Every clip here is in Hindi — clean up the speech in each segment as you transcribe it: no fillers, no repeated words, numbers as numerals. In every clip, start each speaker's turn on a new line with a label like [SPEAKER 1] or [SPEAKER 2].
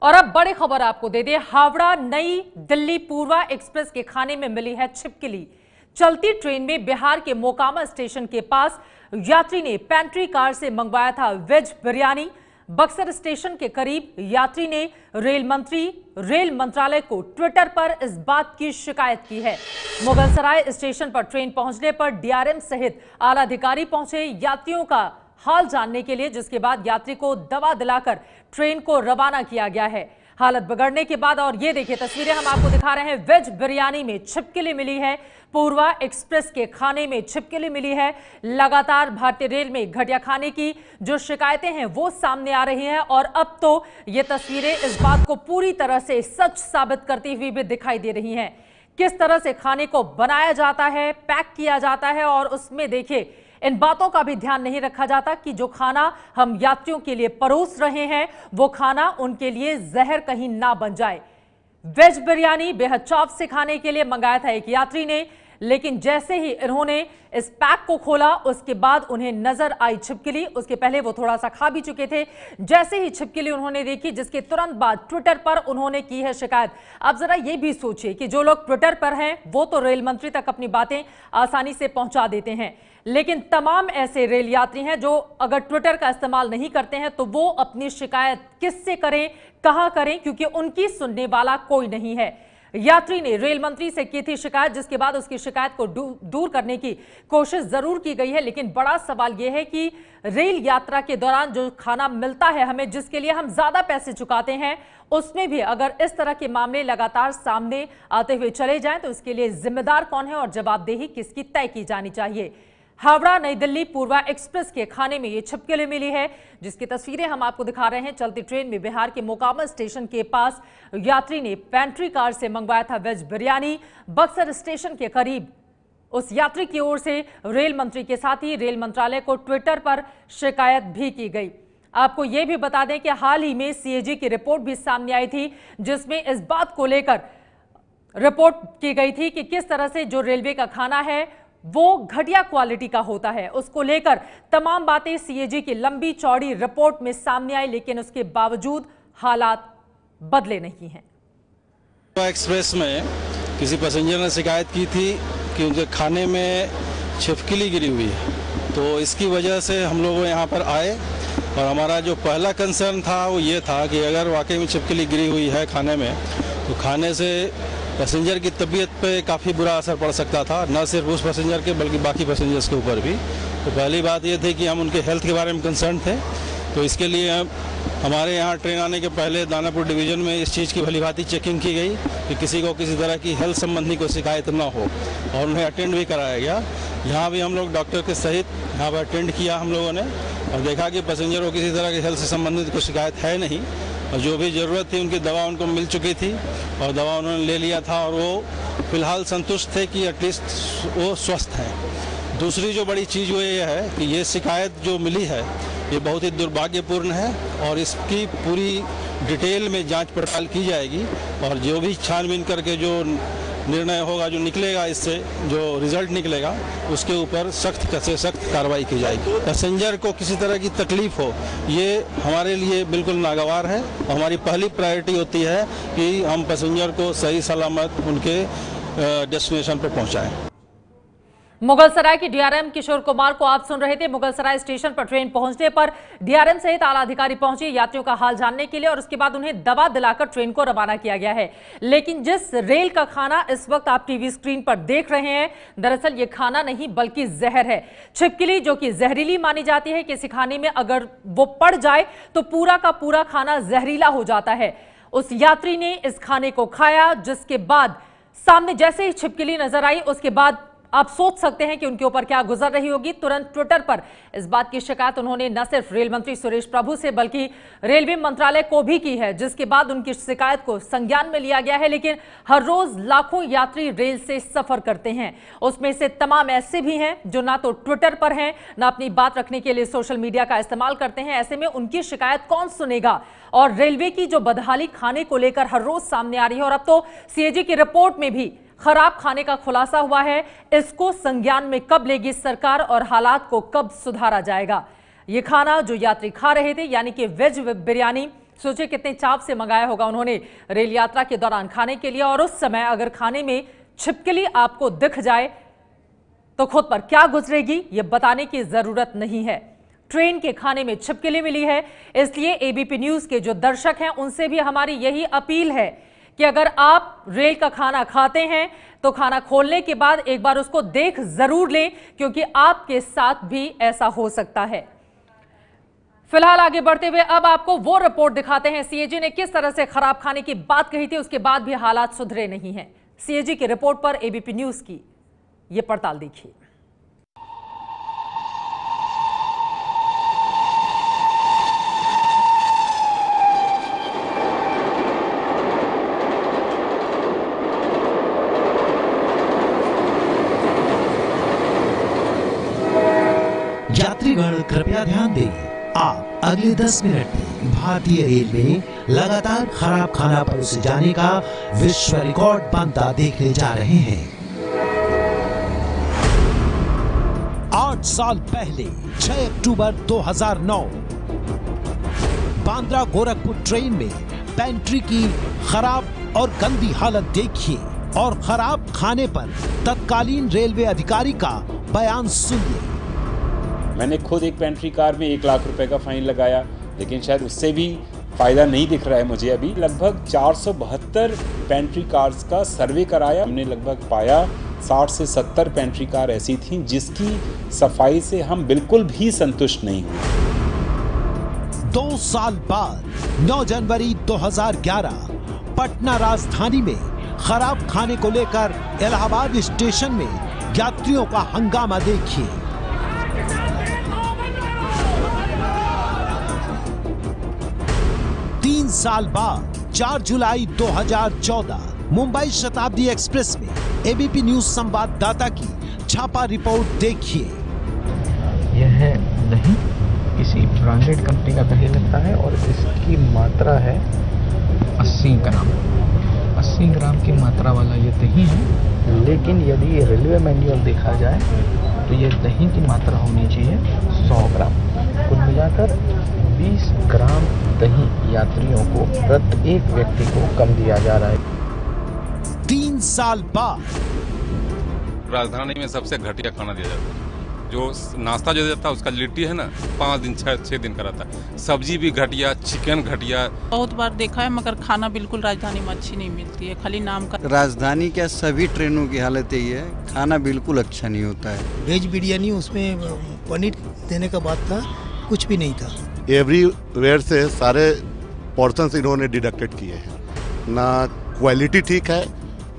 [SPEAKER 1] और अब बड़ी खबर आपको दे दें, हावड़ा नई दिल्ली पूर्वा एक्सप्रेस के खाने में मिली है छिपकली। चलती ट्रेन में बिहार के मोकामा स्टेशन के पास यात्री ने पेंट्री कार से मंगवाया था वेज बिरयानी। बक्सर स्टेशन के करीब यात्री ने रेल मंत्रालय को ट्विटर पर इस बात की शिकायत की है। मुगलसराय स्टेशन पर ट्रेन पहुंचने पर डीआरएम सहित आला अधिकारी पहुंचे यात्रियों का हाल जानने के लिए, जिसके बाद यात्री को दवा दिलाकर ट्रेन को रवाना किया गया है। हालत बिगड़ने के बाद, और ये देखिए तस्वीरें हम आपको दिखा रहे हैं, वेज बिरयानी में छिपकली मिली है। पूर्वा एक्सप्रेस के खाने में छिपकली मिली है। लगातार भारतीय रेल में घटिया खाने की जो शिकायतें हैं वो सामने आ रही हैं, और अब तो ये तस्वीरें इस बात को पूरी तरह से सच साबित करती हुई भी दिखाई दे रही हैं। किस तरह से खाने को बनाया जाता है, पैक किया जाता है, और उसमें देखिए इन बातों का भी ध्यान नहीं रखा जाता कि जो खाना हम यात्रियों के लिए परोस रहे हैं वो खाना उनके लिए जहर कहीं ना बन जाए। वेज बिरयानी बेहद चौक से खाने के लिए मंगाया था एक यात्री ने, लेकिन जैसे ही इन्होंने इस पैक को खोला उसके बाद उन्हें नजर आई छिपकली। उसके पहले वो थोड़ा सा खा भी चुके थे। जैसे ही छिपकली उन्होंने देखी, जिसके तुरंत बाद ट्विटर पर उन्होंने की है शिकायत। अब जरा ये भी सोचिए कि जो लोग ट्विटर पर हैं वो तो रेल मंत्री तक अपनी बातें आसानी से पहुंचा देते हैं, लेकिन तमाम ऐसे रेल यात्री हैं जो अगर ट्विटर का इस्तेमाल नहीं करते हैं तो वो अपनी शिकायत किससे करें, कहां करें, क्योंकि उनकी सुनने वाला कोई नहीं है। यात्री ने रेल मंत्री से की थी शिकायत, जिसके बाद उसकी शिकायत को दूर करने की कोशिश जरूर की गई है, लेकिन बड़ा सवाल यह है कि रेल यात्रा के दौरान जो खाना मिलता है हमें, जिसके लिए हम ज्यादा पैसे चुकाते हैं, उसमें भी अगर इस तरह के मामले लगातार सामने आते हुए चले जाएं तो इसके लिए जिम्मेदार कौन है और जवाबदेही किसकी तय की जानी चाहिए। हावड़ा नई दिल्ली पूर्वा एक्सप्रेस के खाने में ये छिपकली मिली है, जिसकी तस्वीरें हम आपको दिखा रहे हैं। चलती ट्रेन में बिहार के मोकामा स्टेशन के पास यात्री ने पेंट्री कार से मंगवाया था वेज बिरयानी। बक्सर स्टेशन के करीब उस यात्री की ओर से रेल मंत्री के साथ ही रेल मंत्रालय को ट्विटर पर शिकायत भी की गई। आपको ये भी बता दें कि हाल ही में सीएजी की रिपोर्ट भी सामने आई थी, जिसमें इस बात को लेकर रिपोर्ट की गई थी कि किस तरह से जो रेलवे का खाना है वो घटिया क्वालिटी का होता है। उसको लेकर तमाम बातें सीएजी की लंबी चौड़ी रिपोर्ट में सामने आई, लेकिन उसके बावजूद हालात बदले नहीं हैं।
[SPEAKER 2] एक्सप्रेस में किसी पैसेंजर ने शिकायत की थी कि उनके खाने में छिपकली गिरी हुई है, तो इसकी वजह से हम लोग यहाँ पर आए और हमारा जो पहला कंसर्न था वो ये था कि अगर वाकई में छिपकली गिरी हुई है खाने में, तो खाने से पैसेंजर की तबीयत पे काफ़ी बुरा असर पड़ सकता था, न सिर्फ उस पैसेंजर के बल्कि बाकी पैसेंजर्स के ऊपर भी। तो पहली बात ये थी कि हम उनके हेल्थ के बारे में कंसर्न थे, तो इसके लिए हमारे यहाँ ट्रेन आने के पहले दानापुर डिवीज़न में इस चीज़ की भलीभांति चेकिंग की गई कि किसी को किसी तरह की हेल्थ संबंधी कोई शिकायत ना हो, और उन्हें अटेंड भी कराया गया। यहाँ भी हम लोग डॉक्टर के सहित यहाँ पर अटेंड किया हम लोगों ने, और देखा कि पैसेंजर को किसी तरह की हेल्थ से संबंधित कोई शिकायत है नहीं, और जो भी ज़रूरत थी उनकी दवा उनको मिल चुकी थी और दवा उन्होंने ले लिया था, और वो फिलहाल संतुष्ट थे कि एटलीस्ट वो स्वस्थ हैं। दूसरी जो बड़ी चीज़ वो ये है कि ये शिकायत जो मिली है ये बहुत ही दुर्भाग्यपूर्ण है, और इसकी पूरी डिटेल में जांच पड़ताल की जाएगी, और जो भी छानबीन करके जो निर्णय होगा, जो निकलेगा, इससे जो रिजल्ट निकलेगा उसके ऊपर सख्त से सख्त कार्रवाई की जाएगी। पैसेंजर को किसी तरह की तकलीफ हो ये हमारे लिए बिल्कुल नागवार है, और हमारी पहली प्रायोरिटी होती है कि हम पैसेंजर को सही सलामत उनके डेस्टिनेशन पर पहुंचाएं।
[SPEAKER 1] मुगलसराय की डीआरएम किशोर कुमार को आप सुन रहे थे। मुगलसराय स्टेशन पर ट्रेन पहुंचने पर डीआरएम सहित आला अधिकारी पहुंचे यात्रियों का हाल जानने के लिए, और उसके बाद उन्हें दवा दिलाकर ट्रेन को रवाना किया गया है। लेकिन जिस रेल का खाना इस वक्त आप टीवी स्क्रीन पर देख रहे हैं, दरअसल ये खाना नहीं बल्कि जहर है। छिपकली जो कि जहरीली मानी जाती है, किसी खाने में अगर वो पड़ जाए तो पूरा का पूरा खाना जहरीला हो जाता है। उस यात्री ने इस खाने को खाया, जिसके बाद सामने जैसे ही छिपकली नजर आई, उसके बाद आप सोच सकते हैं कि उनके ऊपर क्या गुजर रही होगी। तुरंत ट्विटर पर इस बात की शिकायत उन्होंने न सिर्फ रेल मंत्री सुरेश प्रभु से बल्कि रेलवे मंत्रालय को भी की है, जिसके बाद उनकी शिकायत को संज्ञान में लिया गया है। लेकिन हर रोज लाखों यात्री रेल से सफर करते हैं, उसमें से तमाम ऐसे भी हैं जो ना तो ट्विटर पर हैं, ना अपनी बात रखने के लिए सोशल मीडिया का इस्तेमाल करते हैं। ऐसे में उनकी शिकायत कौन सुनेगा? और रेलवे की जो बदहाली खाने को लेकर हर रोज सामने आ रही है, और अब तो सीएजी की रिपोर्ट में भी खराब खाने का खुलासा हुआ है, इसको संज्ञान में कब लेगी सरकार और हालात को कब सुधारा जाएगा? ये खाना जो यात्री खा रहे थे, यानी कि वेज बिरयानी, सोचिए कितने चाव से मंगाया होगा उन्होंने रेल यात्रा के दौरान खाने के लिए। और उस समय अगर खाने में छिपकली आपको दिख जाए तो खुद पर क्या गुजरेगी ये बताने की जरूरत नहीं है। ट्रेन के खाने में छिपकली मिली है, इसलिए एबीपी न्यूज के जो दर्शक हैं उनसे भी हमारी यही अपील है कि अगर आप रेल का खाना खाते हैं तो खाना खोलने के बाद एक बार उसको देख जरूर लें, क्योंकि आपके साथ भी ऐसा हो सकता है। फिलहाल आगे बढ़ते हुए अब आपको वो रिपोर्ट दिखाते हैं सीएजी ने किस तरह से खराब खाने की बात कही थी, उसके बाद भी हालात सुधरे नहीं हैं। सीएजी की रिपोर्ट पर एबीपी न्यूज की ये पड़ताल देखिए।
[SPEAKER 3] यात्रीगण कृपया ध्यान दें, आप अगले 10 मिनट में भारतीय रेल में लगातार खराब खाना परोसे जाने का विश्व रिकॉर्ड बनता देखने जा रहे हैं। 8 साल पहले 6 अक्टूबर 2009 बांद्रा गोरखपुर ट्रेन में पेंट्री की खराब और गंदी हालत देखिए और खराब खाने पर तत्कालीन रेलवे अधिकारी का बयान सुनिए।
[SPEAKER 4] मैंने खुद एक पेंट्री कार में 1 लाख रुपए का फाइन लगाया, लेकिन शायद उससे भी फायदा नहीं दिख रहा है मुझे। अभी लगभग 472 पेंट्री कार्स का सर्वे कराया, हमने लगभग पाया 60 से 70 पेंट्री कार ऐसी थीं जिसकी सफाई से हम बिल्कुल भी संतुष्ट नहीं हुए।
[SPEAKER 3] 2 साल बाद 9 जनवरी 2011 पटना राजधानी में खराब खाने को लेकर इलाहाबाद स्टेशन में यात्रियों का हंगामा देखिए। 3 साल बाद 4 जुलाई 2014 मुंबई शताब्दी एक्सप्रेस में एबीपी न्यूज संवाददाता की छापा रिपोर्ट देखिए।
[SPEAKER 5] यह दही किसी ब्रांडेड कंपनी का दही लगता है और इसकी मात्रा है 80 ग्राम। 80 ग्राम की मात्रा वाला ये दही है, लेकिन यदि रेलवे मैनुअल देखा जाए तो ये दही की मात्रा होनी चाहिए 100 ग्राम। कुल मिलाकर 20 ग्राम दही यात्रियों को प्रत्येक व्यक्ति को कम दिया जा रहा है।
[SPEAKER 3] 3 साल बाद
[SPEAKER 6] राजधानी में सबसे घटिया खाना दिया जाता है। जो नाश्ता जो देता है उसका लिट्टी है ना 5 दिन 6 दिन का रहता है। सब्जी भी घटिया, चिकन घटिया।
[SPEAKER 7] बहुत बार देखा है, मगर खाना बिल्कुल राजधानी में अच्छी नहीं मिलती है, खाली नाम का।
[SPEAKER 8] राजधानी क्या सभी ट्रेनों की हालत यही है, खाना बिल्कुल अच्छा नहीं होता है।
[SPEAKER 9] वेज बिरयानी उसमें पनीर देने का बात था, कुछ भी नहीं था।
[SPEAKER 10] एवरीवेयर से सारे पोर्शंस इन्होंने डिडक्टेड किए हैं। ना क्वालिटी ठीक है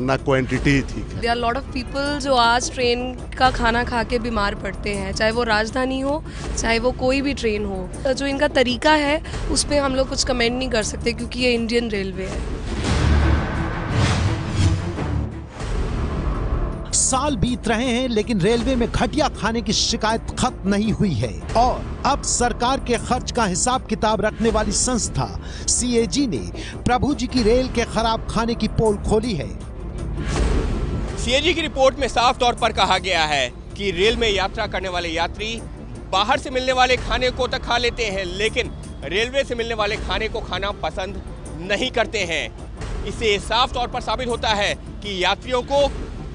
[SPEAKER 10] ना क्वांटिटी ठीक है।
[SPEAKER 11] There are lot of people जो आज ट्रेन का खाना खा के बीमार पड़ते हैं, चाहे वो राजधानी हो चाहे वो कोई भी ट्रेन हो। जो इनका तरीका है उस पर हम लोग कुछ कमेंट नहीं कर सकते, क्योंकि ये इंडियन रेलवे है।
[SPEAKER 3] साल बीत रहे हैं लेकिन रेलवे में घटिया खाने की शिकायत खत्म नहीं हुई है और अब सरकार के खर्च का हिसाब किताब रखने वाली संस्था सीएजी ने प्रभु जी की रेल के खराब खाने की पोल खोली है।
[SPEAKER 12] सीएजी की रिपोर्ट में साफ तौर पर कहा गया है कि रेल में यात्रा करने वाले यात्री बाहर से मिलने वाले खाने को तो खा लेते हैं, लेकिन रेलवे से मिलने वाले खाने को खाना पसंद नहीं करते हैं। इससे साफ तौर पर साबित होता है कि यात्रियों को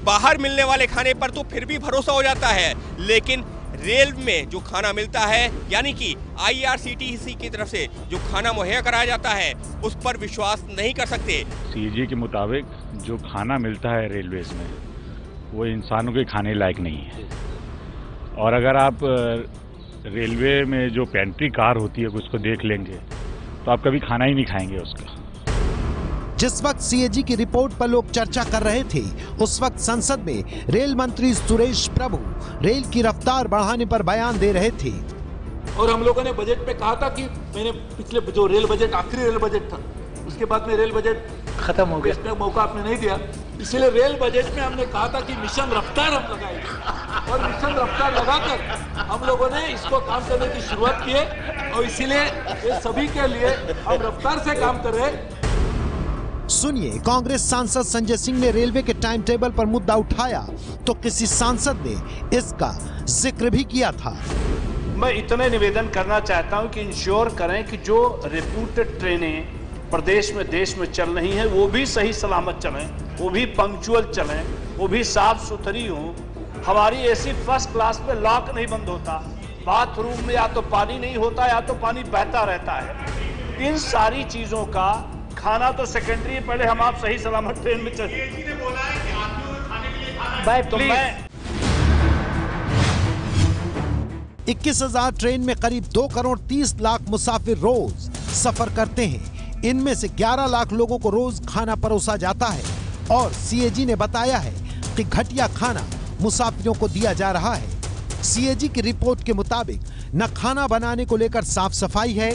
[SPEAKER 12] बाहर मिलने वाले खाने पर तो फिर भी भरोसा हो जाता है, लेकिन रेल में जो खाना मिलता है यानी कि आईआरसीटीसी की तरफ से जो खाना मुहैया कराया जाता है उस पर विश्वास नहीं कर सकते।
[SPEAKER 13] सीएजी के मुताबिक जो खाना मिलता है रेलवेज में वो इंसानों के खाने लायक नहीं है। और अगर आप रेलवे में जो पेंट्री कार होती है उसको देख लेंगे तो आप कभी खाना ही नहीं खाएंगे उसका।
[SPEAKER 3] जिस वक्त सीएजी की रिपोर्ट पर लोग चर्चा कर रहे थे उस वक्त संसद में रेल मंत्री सुरेश प्रभु रेल की रफ्तार बढ़ाने पर बयान दे रहे थे।
[SPEAKER 14] और हम लोगों ने बजट पे कहा था कि मैंने पिछले जो रेल बजट आखिरी रेल बजट था उसके बाद में रेल बजट खत्म हो गया, इसमें मौका आपने नहीं दिया, इसलिए रेल बजट में हमने कहा था कि मिशन रफ्तार हम लगाएंगे और मिशन रफ्तार लगाकर हम लोगों ने इसको काम करने की शुरुआत की है और इसीलिए ये सभी के लिए हम रफ्तार से काम कर रहे हैं।
[SPEAKER 3] सुनिए, कांग्रेस सांसद संजय सिंह ने रेलवे के टाइम टेबल पर मुद्दा उठाया तो किसी सांसद ने इसका जिक्र भी किया था।
[SPEAKER 15] मैं इतने निवेदन करना चाहता हूं कि इंश्योर करें कि जो रेप्यूटेड ट्रेनें प्रदेश में देश में चल रही हैं वो भी सही सलामत चलें, वो भी पंक्चुअल चलें, वो भी साफ सुथरी हों। हमारी एसी फर्स्ट क्लास में लॉक नहीं बंद होता, बाथरूम में या तो पानी नहीं होता या तो पानी बहता रहता है। इन सारी चीजों का खाना तो सेकेंडरी है, पहले हम आप सही सलामत ट्रेन में चले। तो मैं
[SPEAKER 3] 21,000 ट्रेन में करीब 2 करोड़ 30 लाख मुसाफिर रोज सफर करते हैं। इनमें से 11 लाख लोगों को रोज खाना परोसा जाता है और सीएजी ने बताया है कि घटिया खाना मुसाफिरों को दिया जा रहा है। सीएजी की रिपोर्ट के मुताबिक न खाना बनाने को लेकर साफ सफाई है,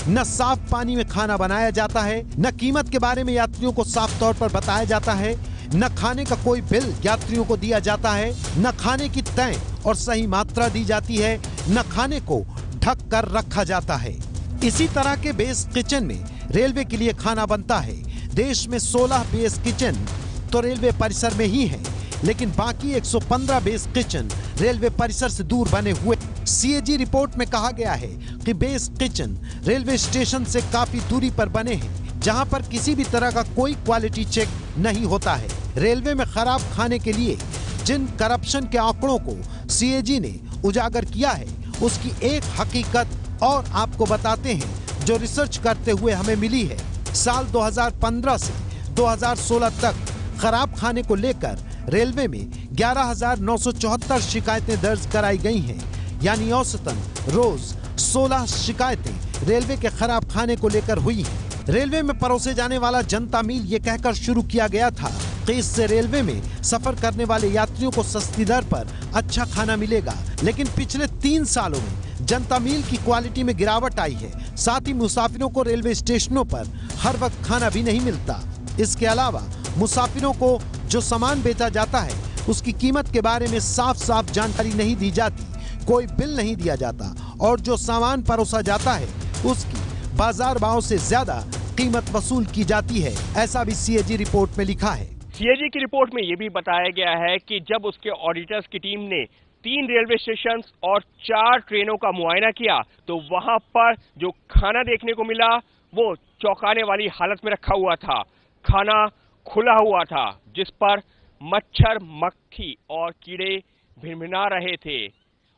[SPEAKER 3] न साफ पानी में खाना बनाया जाता है, न कीमत के बारे में यात्रियों को साफ तौर पर बताया जाता है, न खाने का कोई बिल यात्रियों को दिया जाता है, न खाने की तय और सही मात्रा दी जाती है, न खाने को ढक कर रखा जाता है। इसी तरह के बेस किचन में रेलवे के लिए खाना बनता है। देश में 16 बेस किचन तो रेलवे परिसर में ही है, लेकिन बाकी 115 बेस किचन रेलवे परिसर से दूर बने हुए। सीएजी रिपोर्ट में कहा गया है कि बेस किचन रेलवे स्टेशन से काफी दूरी पर बने हैं, जहां पर किसी भी तरह का कोई क्वालिटी चेक नहीं होता है। रेलवे में खराब खाने के लिए जिन करप्शन के आंकड़ों को सीएजी ने उजागर किया है, उसकी एक हकीकत और आपको बताते हैं जो रिसर्च करते हुए हमें मिली है। साल 2015 से 2016 तक खराब खाने को लेकर रेलवे में 11,974 शिकायतें दर्ज कराई गई हैं, यानी औसतन रोज 16 शिकायतें रेलवे के खराब खाने को लेकर हुई हैं। रेलवे में परोसे जाने वाला जनता मील ये कहकर शुरू किया गया था कि इससे रेलवे में सफर करने वाले यात्रियों को सस्ती दर पर अच्छा खाना मिलेगा, लेकिन पिछले 3 सालों में जनता मील की क्वालिटी में गिरावट आई है। साथ ही मुसाफिरों को रेलवे स्टेशनों पर हर वक्त खाना भी नहीं मिलता। इसके अलावा मुसाफिरों को जो सामान बेचा जाता है उसकी कीमत के बारे में साफ साफ जानकारी नहीं दी जाती, कोई बिल नहीं दिया जाता और जो सामान परोसा जाता है उसकी बाजार भाव से ज्यादा कीमत वसूल की जाती है। ऐसा भी सीएजी रिपोर्ट में लिखा है।
[SPEAKER 12] सीएजी की रिपोर्ट में यह भी बताया गया है कि जब उसके ऑडिटर्स की टीम ने 3 रेलवे स्टेशन और 4 ट्रेनों का मुआयना किया तो वहां पर जो खाना देखने को मिला वो चौंकाने वाली हालत में रखा हुआ था। खाना खुला हुआ था जिस पर मच्छर, मक्खी और कीड़े भिनभिना रहे थे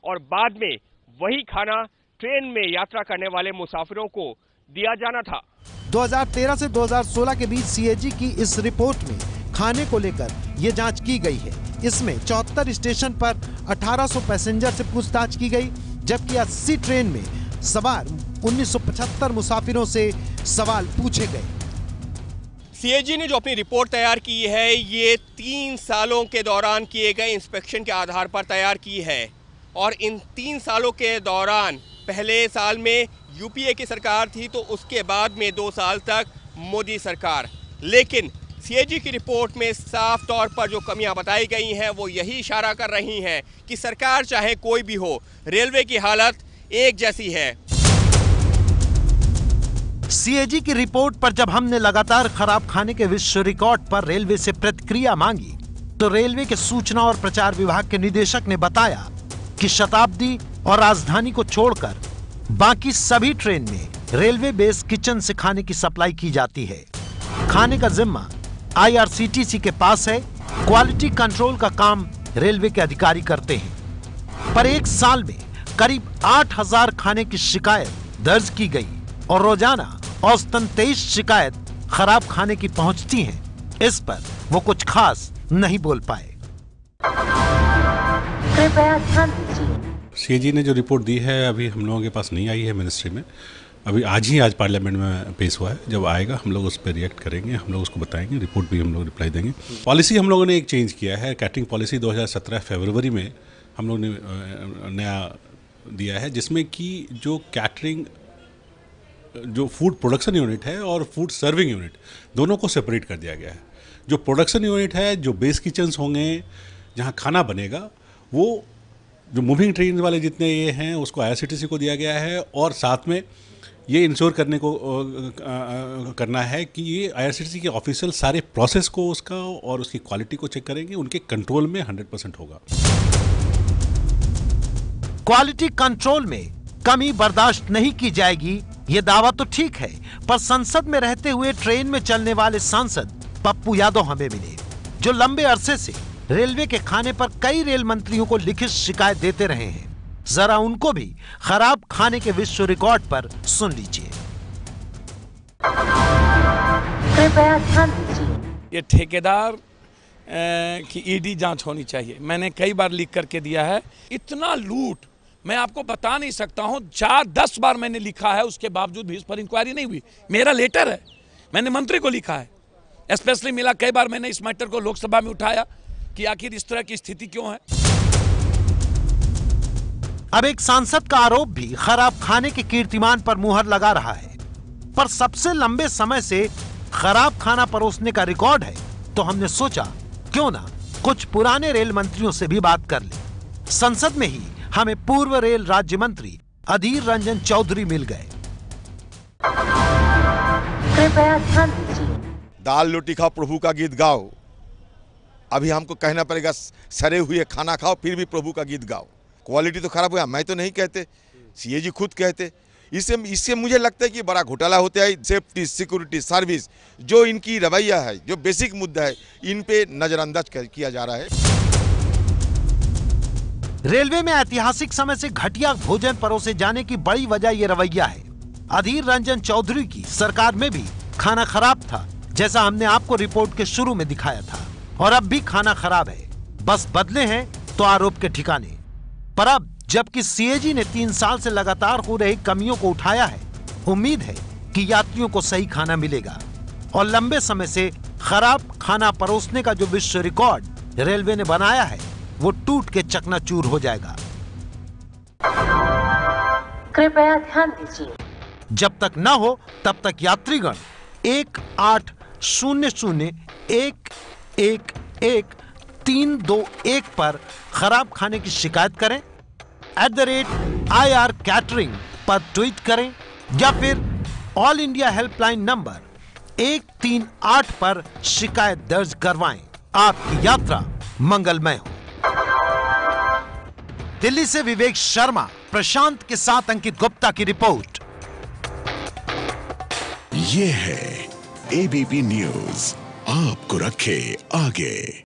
[SPEAKER 12] और बाद में वही खाना ट्रेन में यात्रा करने वाले मुसाफिरों को दिया जाना था।
[SPEAKER 3] 2013 से 2016 के बीच सीएजी की इस रिपोर्ट में खाने को लेकर ये जांच की गई है। इसमें 74 स्टेशन पर 1800 पैसेंजर से पूछताछ की गई, जबकि 80 ट्रेन में सवार 1975 मुसाफिरों से सवाल पूछे गए।
[SPEAKER 12] सीएजी ने जो अपनी रिपोर्ट तैयार की है ये 3 सालों के दौरान किए गए इंस्पेक्शन के आधार पर तैयार की है और इन 3 सालों के दौरान पहले साल में यूपीए की सरकार थी तो उसके बाद में 2 साल तक मोदी सरकार। लेकिन सीएजी की रिपोर्ट में साफ तौर पर जो कमियां बताई गई हैं वो यही इशारा कर रही हैं कि सरकार चाहे कोई भी हो, रेलवे की हालत एक जैसी है।
[SPEAKER 3] सीएजी की रिपोर्ट पर जब हमने लगातार खराब खाने के विश्व रिकॉर्ड पर रेलवे से प्रतिक्रिया मांगी तो रेलवे के सूचना और प्रचार विभाग के निदेशक ने बताया कि शताब्दी और राजधानी को छोड़कर बाकी सभी ट्रेन में रेलवे बेस किचन से खाने की सप्लाई की जाती है। खाने का जिम्मा आईआरसीटीसी के पास है। क्वालिटी कंट्रोल का काम रेलवे के अधिकारी करते हैं। पर एक साल में करीब 8,000 खाने की शिकायत दर्ज की गई और रोजाना औसतन 23 शिकायत खराब खाने की पहुंचती हैं। इस पर वो कुछ खास नहीं बोल पाए।
[SPEAKER 16] सीएजी ने जो रिपोर्ट दी है अभी हम लोगों के पास नहीं आई है मिनिस्ट्री में। अभी आज पार्लियामेंट में पेश हुआ है। जब आएगा हम लोग उस पर रिएक्ट करेंगे, हम लोग उसको बताएंगे, रिपोर्ट भी हम लोग रिप्लाई देंगे। पॉलिसी हम लोगों ने एक चेंज किया है। कैटरिंग पॉलिसी 2017 फरवरी में हम लोग ने नया दिया है, जिसमें कि जो कैटरिंग जो फूड प्रोडक्शन यूनिट है और फूड सर्विंग यूनिट दोनों को सेपरेट कर दिया गया है। जो प्रोडक्शन यूनिट है, जो बेस किचन्स होंगे जहाँ खाना बनेगा, वो जो मूविंग ट्रेन वाले जितने ये हैं उसको आईआरसीटीसी को दिया गया है और साथ में ये इंश्योर करने को करना है कि ये आईआरसीटीसी के ऑफिशियल सारे प्रोसेस को उसका और उसकी क्वालिटी को चेक करेंगे, उनके कंट्रोल में 100% होगा।
[SPEAKER 3] क्वालिटी कंट्रोल में कमी बर्दाश्त नहीं की जाएगी, ये दावा तो ठीक है, पर संसद में रहते हुए ट्रेन में चलने वाले सांसद पप्पू यादव हमें मिले, जो लंबे अरसे से रेलवे के खाने पर कई रेल मंत्रियों को लिखित शिकायत देते रहे हैं। जरा उनको भी खराब खाने के विश्व रिकॉर्ड पर सुन लीजिए।
[SPEAKER 17] कृपया ध्यान दीजिए।
[SPEAKER 18] ये ठेकेदार की ईडी जांच होनी चाहिए। मैंने कई बार लिख करके दिया है। इतना लूट मैं आपको बता नहीं सकता हूं। 4-10 बार मैंने लिखा है, उसके बावजूद भी इस पर इंक्वायरी नहीं हुई। मेरा लेटर है, मैंने मंत्री को लिखा है, स्पेशली मिला। कई बार मैंने इस मैटर को लोकसभा में उठाया कि आखिर इस तरह की स्थिति क्यों है।
[SPEAKER 3] अब एक सांसद का आरोप भी खराब खाने के कीर्तिमान पर मुहर लगा रहा है, पर सबसे लंबे समय से खराब खाना परोसने का रिकॉर्ड है, तो हमने सोचा क्यों ना कुछ पुराने रेल मंत्रियों से भी बात कर ले। संसद में ही हमें पूर्व रेल राज्य मंत्री अधीर रंजन चौधरी मिल गए।
[SPEAKER 17] कृपया ध्यान दीजिए।
[SPEAKER 19] दाल रोटी खाओ, प्रभु का गीत गाओ। अभी हमको कहना पड़ेगा सड़े हुए खाना खाओ, फिर भी प्रभु का गीत गाओ। क्वालिटी तो खराब हुआ, मैं तो नहीं कहते, सीएजी खुद कहते। इससे मुझे लगता है कि बड़ा घोटाला होता है। सेफ्टी, सिक्योरिटी, सर्विस, जो इनकी रवैया है, जो बेसिक मुद्दा है, इन पे नजरअंदाज किया जा रहा है।
[SPEAKER 3] रेलवे में ऐतिहासिक समय से घटिया भोजन परोसे जाने की बड़ी वजह ये रवैया है। अधीर रंजन चौधरी की सरकार में भी खाना खराब था, जैसा हमने आपको रिपोर्ट के शुरू में दिखाया था, और अब भी खाना खराब है, बस बदले हैं तो आरोप के ठिकाने। पर अब जबकि सीएजी ने 3 साल से लगातार हो रही कमियों को उठाया है, उम्मीद है कि यात्रियों को सही खाना मिलेगा और लंबे समय से खराब खाना परोसने का जो विश्व रिकॉर्ड रेलवे ने बनाया है, वो टूट के चकनाचूर हो जाएगा।
[SPEAKER 17] कृपया ध्यान दीजिए।
[SPEAKER 3] जब तक न हो तब तक यात्रीगण 1800-111-321 पर खराब खाने की शिकायत करें, @IR कैटरिंग पर ट्वीट करें, या फिर ऑल इंडिया हेल्पलाइन नंबर 138 पर शिकायत दर्ज करवाएं। आपकी यात्रा मंगलमय हो। दिल्ली से विवेक शर्मा, प्रशांत के साथ अंकित गुप्ता की रिपोर्ट।
[SPEAKER 20] ये है ABP न्यूज़, आपको रखे आगे।